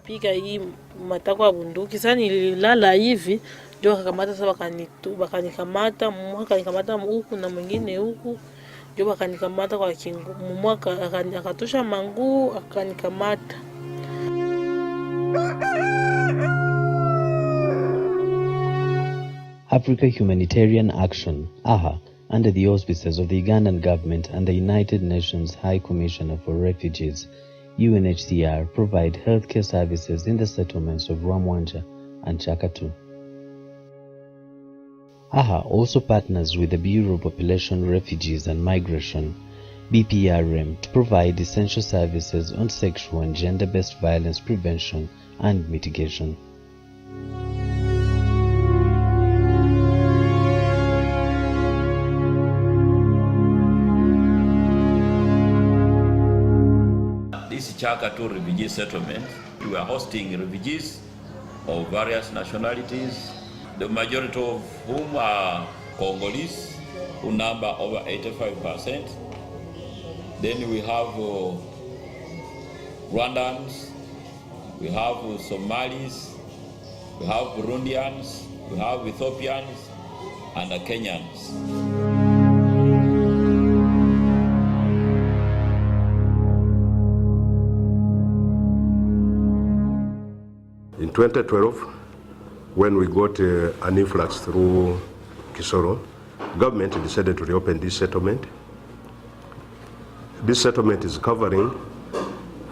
wakanipiga hii matako ya bunduki. Sasa nililala hivi ndio wakakamata, sasa wakanikamata, mmoja akanikamata huku na mwingine huku, ndio wakanikamata kwa kingu, mmoja akatosha mangu akanikamata. Africa Humanitarian Action, AHA, under the auspices of the Ugandan government and the United Nations High Commissioner for Refugees, UNHCR, provide healthcare services in the settlements of Rwamwanja and Kyaka. AHA also partners with the Bureau of Population, Refugees and Migration, BPRM, to provide essential services on sexual and gender-based violence prevention and mitigation. This Kyaka refugee settlement, we are hosting refugees of various nationalities, the majority of whom are Congolese, who number over 85%. Then we have Rwandans, we have Somalis, we have Burundians, we have Ethiopians, and Kenyans. In 2012, when we got an influx through Kisoro, government decided to reopen this settlement. This settlement is covering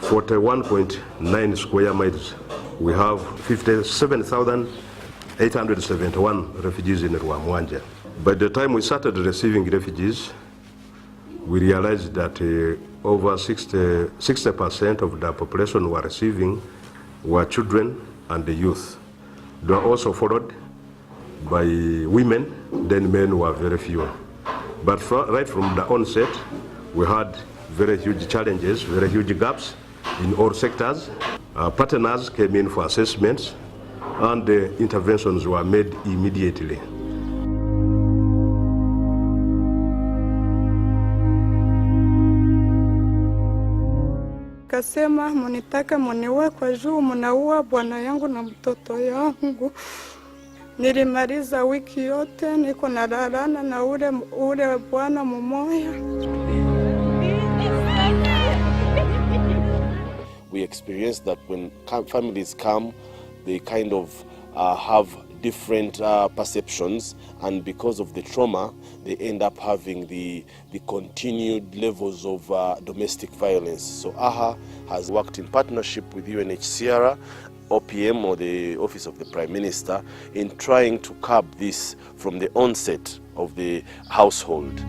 41.9 square miles. We have 57,871 refugees in Rwamwanja. By the time we started receiving refugees, we realized that over 60% of the population we were receiving were children and the youth. They were also followed by women, then men were very few. But right from the onset, we had very huge challenges, very huge gaps in all sectors. Partners came in for assessments and the interventions were made immediately. Kasema munitaka muniue kwa juu munaua bwana yangu na mtoto yangu. Nilimaliza wiki yote niko nalalana na ule bwana mmoja. We experience that when families come, they kind of have different perceptions, and because of the trauma, they end up having the continued levels of domestic violence. So AHA has worked in partnership with UNHCR, OPM, or the Office of the Prime Minister, in trying to curb this from the onset of the household.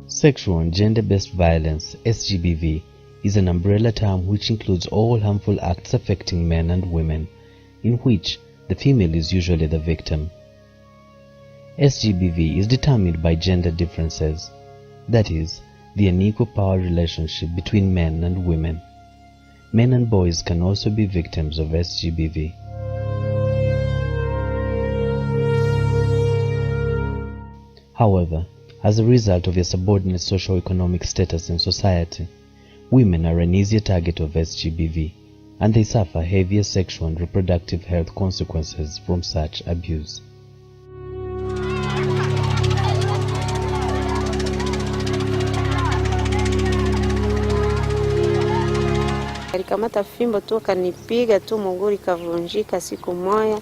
Sexual and gender-based violence, SGBV, is an umbrella term which includes all harmful acts affecting men and women, in which the female is usually the victim. SGBV is determined by gender differences, that is, the unequal power relationship between men and women. Men and boys can also be victims of SGBV. However, as a result of their subordinate socio-economic status in society, women are an easier target of SGBV, and they suffer heavier sexual and reproductive health consequences from such abuse. Alikamata fimbo tu akanipiga tu mguu ikavunjika siku moja.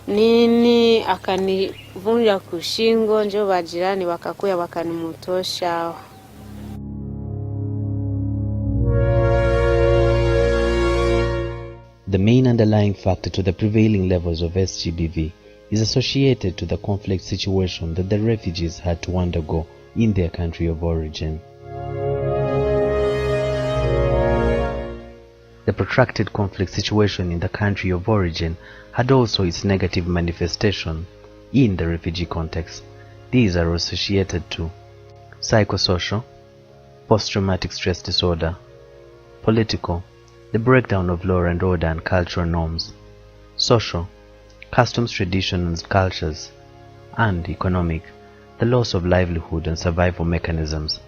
Nini akanivunja kushingo, ndio wajirani wakakuya wakanimutosha. The main underlying factor to the prevailing levels of SGBV is associated to the conflict situation that the refugees had to undergo in their country of origin. The protracted conflict situation in the country of origin had also its negative manifestation in the refugee context. These are associated to psychosocial, post-traumatic stress disorder, political, the breakdown of law and order and cultural norms, social, customs, traditions and cultures, and economic, the loss of livelihood and survival mechanisms.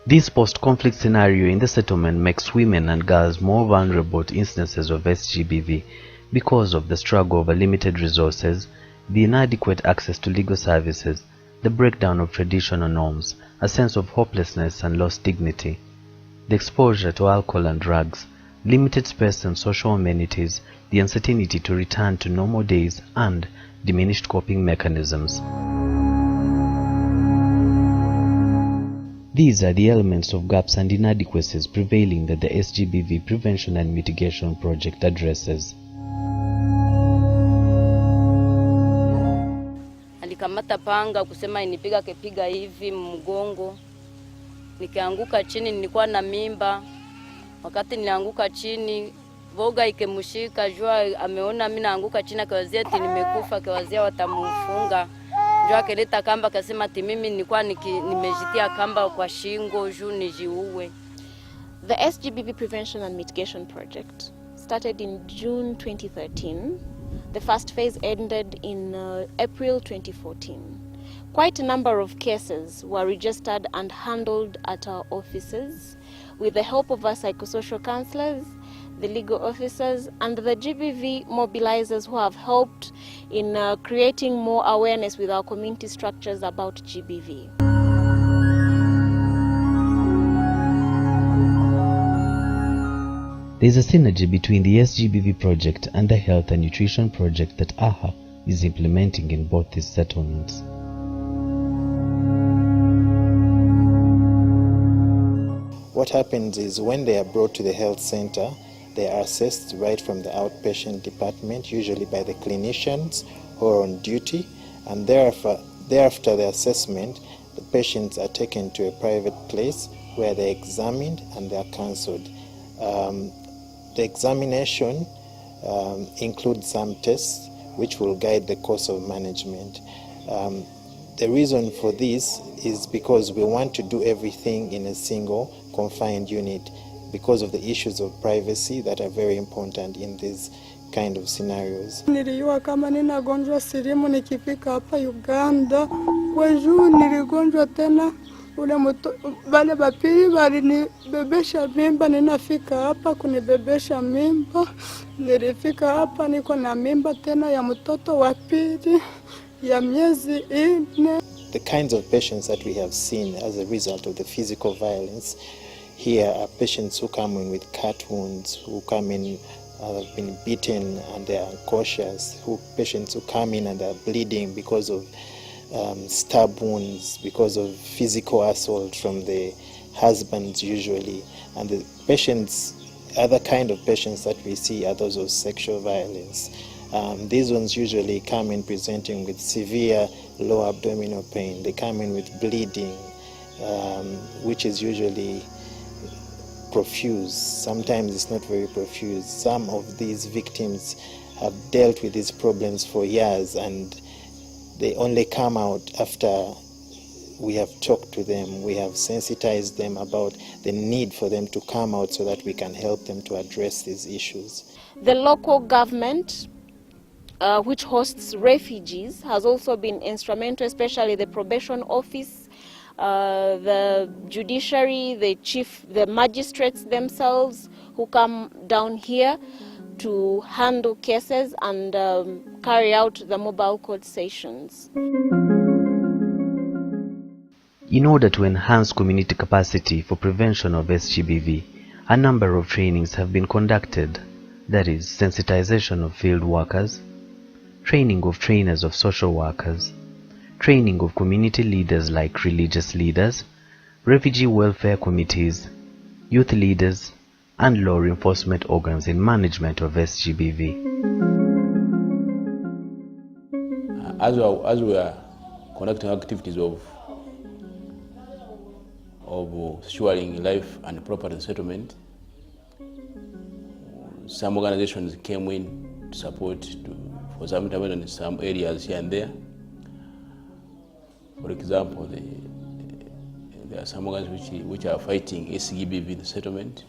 This post-conflict scenario in the settlement makes women and girls more vulnerable to instances of SGBV because of the struggle over limited resources, the inadequate access to legal services, the breakdown of traditional norms, a sense of hopelessness and lost dignity, the exposure to alcohol and drugs, limited space and social amenities, the uncertainty to return to normal days, and diminished coping mechanisms. These are the elements of gaps and inadequacies prevailing that the SGBV Prevention and Mitigation Project addresses. Alikamata panga kusema inipiga kepiga hivi mgongo. Nikianguka chini nilikuwa na mimba. Wakati nilianguka chini, voga ikemshika, jua ameona mimi naanguka chini, akawazia ati nimekufa, akawazia watamufunga. Jua akeleta kamba akasema ati mimi nilikuwa nimejitia kamba kwa shingo juu nijiue. The SGBV Prevention and Mitigation Project started in June 2013. The first phase ended in April 2014. Quite a number of cases were registered and handled at our offices with the help of our psychosocial counselors, the legal officers, and the GBV mobilizers who have helped in creating more awareness with our community structures about GBV. There is a synergy between the SGBV project and the health and nutrition project that AHA is implementing in both these settlements. What happens is when they are brought to the health center, they are assessed right from the outpatient department, usually by the clinicians who are on duty, and thereafter the assessment, the patients are taken to a private place where they're examined and they are counseled. The examination includes some tests which will guide the course of management. The reason for this is because we want to do everything in a single confined unit because of the issues of privacy that are very important in these kind of scenarios. Nilijua kama nina gonjwa sirimu nikifika hapa Uganda. Wajuu niligonjwa tena wale bapili walinibebesha mimba, ninafika hapa kunibebesha mimba. Nilifika hapa niko na mimba tena ya mtoto wa pili ya miezi 4. The kinds of patients that we have seen as a result of the physical violence here are patients who come in with cut wounds, who come in have been beaten and they are unconscious, patients who come in and are bleeding because of stab wounds, because of physical assault from the husbands usually. And the patients, other kind of patients that we see are those of sexual violence. These ones usually come in presenting with severe lower abdominal pain. They come in with bleeding, which is usually profuse. Sometimes it's not very profuse. Some of these victims have dealt with these problems for years and they only come out after we have talked to them, we have sensitized them about the need for them to come out so that we can help them to address these issues. The local government, which hosts refugees, has also been instrumental, especially the probation office, the judiciary, the magistrates themselves who come down here to handle cases and carry out the mobile court sessions. In order to enhance community capacity for prevention of SGBV, a number of trainings have been conducted, that is, sensitization of field workers, training of trainers of social workers, training of community leaders like religious leaders, refugee welfare committees, youth leaders, and law enforcement organs in management of SGBV. As we are conducting activities of securing life and property settlement, some organizations came in to support for some time in some areas here and there. For example, there are some organizations which are fighting SGBV in the settlement.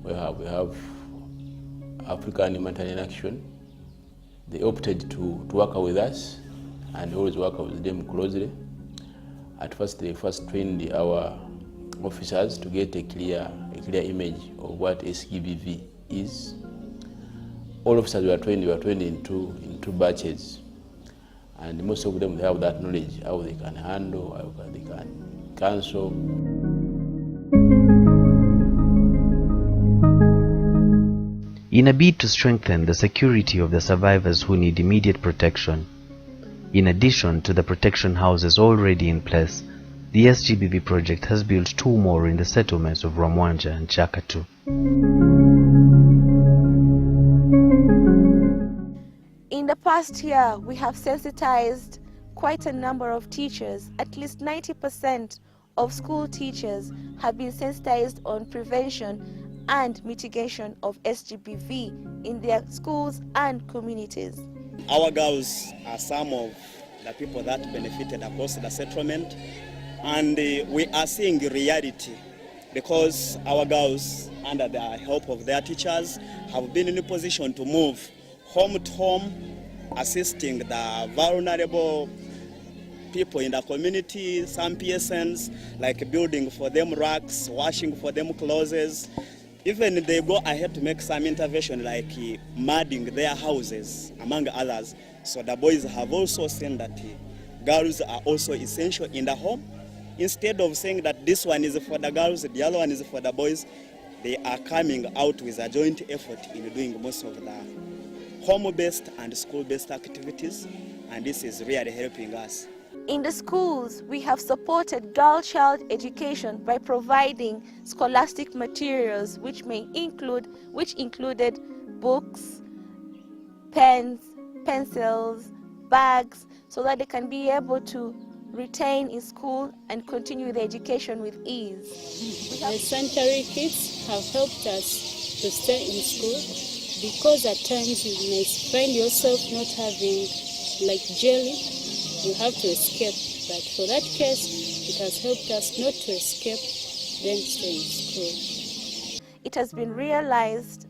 We have Africa Humanitarian Action. They opted to work with us and always work with them closely. At first, they trained our officers to get a clear image of what SGBV is. All officers were trained in two batches, and most of them, they have that knowledge, how they can handle, how they can counsel. In a bid to strengthen the security of the survivors who need immediate protection, in addition to the protection houses already in place, the SGBV project has built 2 more in the settlements of Rwamwanja and Kyaka. In the past year, we have sensitized quite a number of teachers. At least 90% of school teachers have been sensitized on prevention and mitigation of SGBV in their schools and communities. Our girls are some of the people that benefited across the settlement, and we are seeing reality because our girls, under the help of their teachers, have been in a position to move home to home, assisting the vulnerable people in the community, some PSNs, like building for them racks, washing for them clothes. Even they go ahead to make some intervention like mudding their houses, among others. So the boys have also seen that girls are also essential in the home. Instead of saying that this one is for the girls, the other one is for the boys, they are coming out with a joint effort in doing most of the home-based and school-based activities, and this is really helping us. In the schools, we have supported girl-child education by providing scholastic materials which included books, pens, pencils, bags, so that they can be able to retain in school and continue their education with ease. The sanitary kits have helped us to stay in school, because at times you may find yourself not having like jelly, you have to escape. But for that case, it has helped us not to escape, then stay in school. It has been realized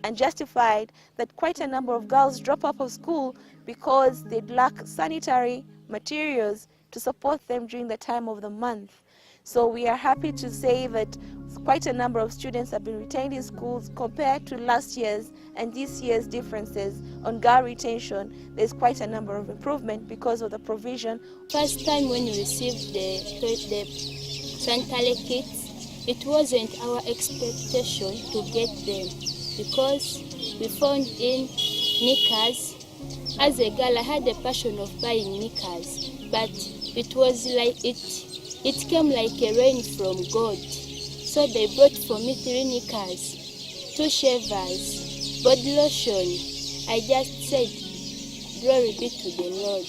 and justified that quite a number of girls drop out of school because they lack sanitary materials to support them during the time of the month. So we are happy to say that quite a number of students have been retained in schools compared to last year's and this year's differences on girl retention. There's quite a number of improvement because of the provision. First time when we received the sanitary kits, it wasn't our expectation to get them because we found in knickers. As a girl, I had a passion of buying knickers, but it was like it came like a rain from God. So they brought for me 3 knickers, 2 shavers, body lotion. I just said, glory be to the Lord.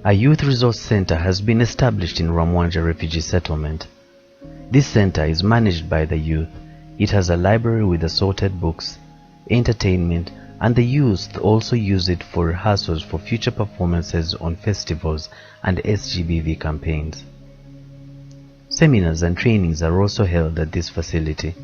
A youth resource center has been established in Rwamwanja refugee settlement. This center is managed by the youth. It has a library with assorted books, entertainment, and the youth also use it for rehearsals for future performances on festivals and SGBV campaigns. Seminars and trainings are also held at this facility.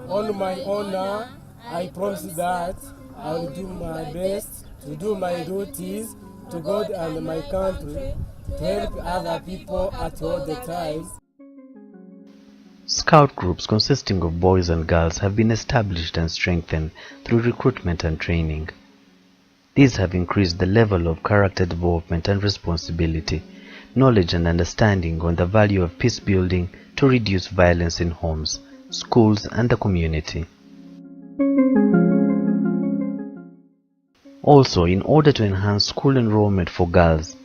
On my honor, I promise that I will do my best to do my duties to God and my country, to help other people at all the times. Scout groups consisting of boys and girls have been established and strengthened through recruitment and training. These have increased the level of character development and responsibility, knowledge and understanding on the value of peace building to reduce violence in homes, schools, and the community. Also, in order to enhance school enrollment for girls,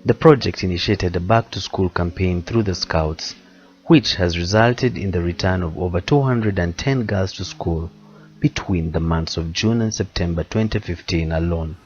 the project initiated a back-to-school campaign through the Scouts, which has resulted in the return of over 210 girls to school between the months of June and September 2015 alone.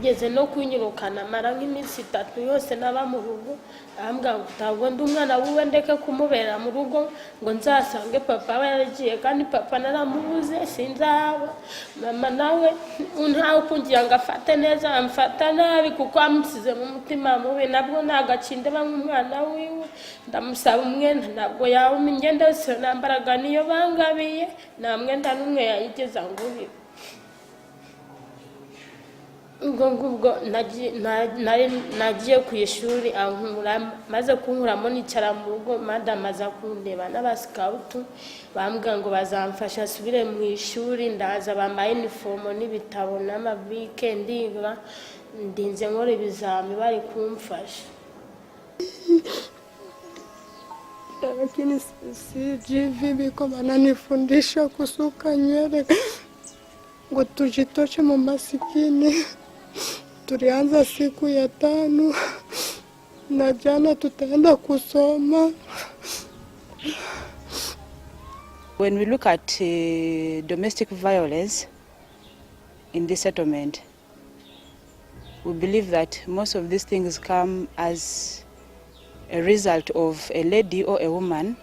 yigeze no kunyirukana mara nk'iminsi 3 yose naba mu rugo ambwa ngo ntabwo ndi umwana wiwe ndeke kumubera mu rugo ngo nzasange papa we yaragiye kandi papa naramubuze sinzaba mama nawe ntawe kungira ngo afate neza amfata nabi kuko amusize mu mutima mubi nabwo nagacinde nk'umwana wiwe ndamusaba umwenda ntabwo yawe imyenda yose nambaraga niyo bangabiye nta mwenda n'umwe yayigeza ngubire ubwo nagiye ku ishuri ankura maze kunkuramo nicara mu rugo madame aza kundeba n'abasikautu bambwira ngo bazamfasha asubire mu ishuri ndaza bambaye uniform n'ibitabo n'amabike ndiga ndinze nkora ibizami bari kumfasha. Lakini SGBV biko bananifundisha kusuka nywele ngo tujitoshe mu masikini. Tulianza siku ya 5 na jana tutaenda kusoma. When we look at domestic violence in this settlement, we believe that most of these things come as a result of a lady or a woman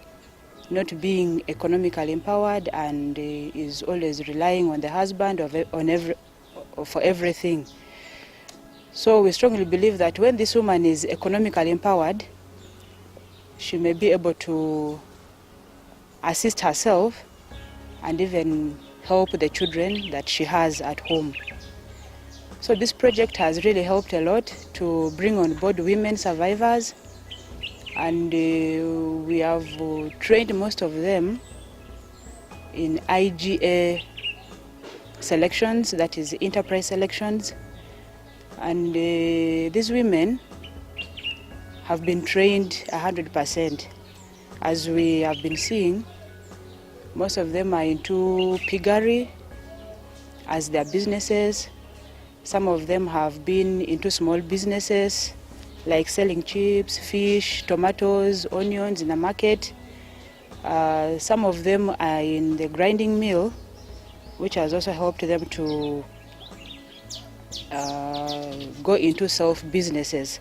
not being economically empowered and is always relying on the husband for everything. So we strongly believe that when this woman is economically empowered, she may be able to assist herself and even help the children that she has at home. So this project has really helped a lot to bring on board women survivors, and we have trained most of them in IGA selections, that is enterprise selections, and these women have been trained 100%. As we have been seeing, most of them are into piggery as their businesses. Some of them have been into small businesses like selling chips, fish, tomatoes, onions in the market. Some of them are in the grinding mill, which has also helped them to go into self-businesses.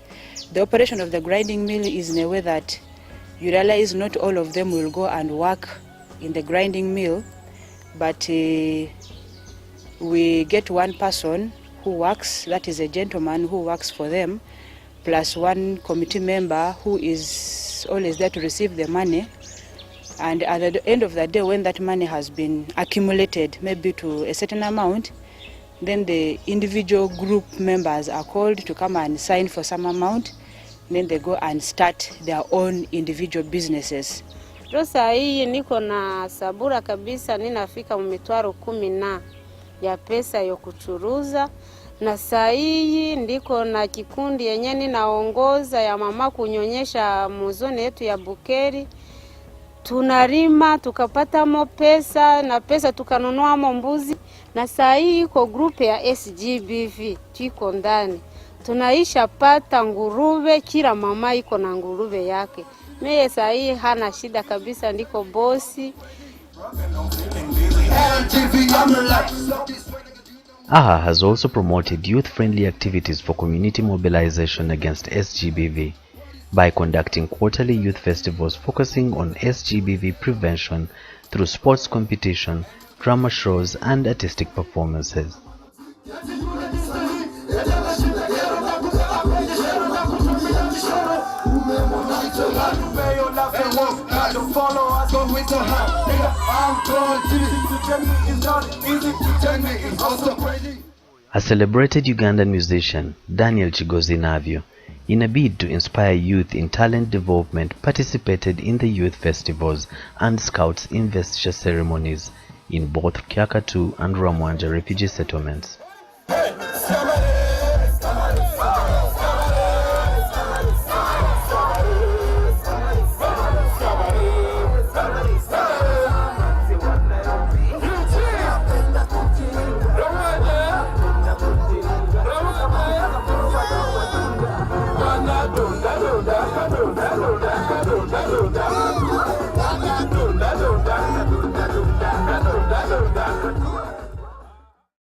The operation of the grinding mill is in a way that you realize not all of them will go and work in the grinding mill, but we get one person who works, that is a gentleman who works for them, plus one committee member who is always there to receive the money. And at the end of the day, when that money has been accumulated, maybe to a certain amount, then the individual group members are called to come and sign for some amount. Then they go and start their own individual businesses. Rosa hii niko na sabura kabisa, ninafika mitwaro 10 ya pesa ya kuchuruza, na saa hii ndiko na kikundi yenye ninaongoza ya mama kunyonyesha muzone yetu ya Bukeri. Tunarima tukapata mo pesa, na pesa tukanunua mo mbuzi, na saa hii iko group ya SGBV tuko ndani. Tunaisha pata nguruwe, kila mama iko na nguruwe yake. Mimi saa hii hana shida kabisa, ndiko bosi. AHA has also promoted youth-friendly activities for community mobilization against SGBV by conducting quarterly youth festivals focusing on SGBV prevention through sports competition, drama shows and artistic performances. A celebrated Ugandan musician, Daniel Chigozinavyo, in a bid to inspire youth in talent development, participated in the youth festivals and scouts investiture ceremonies in both Kyaka and Rwamwanja refugee settlements.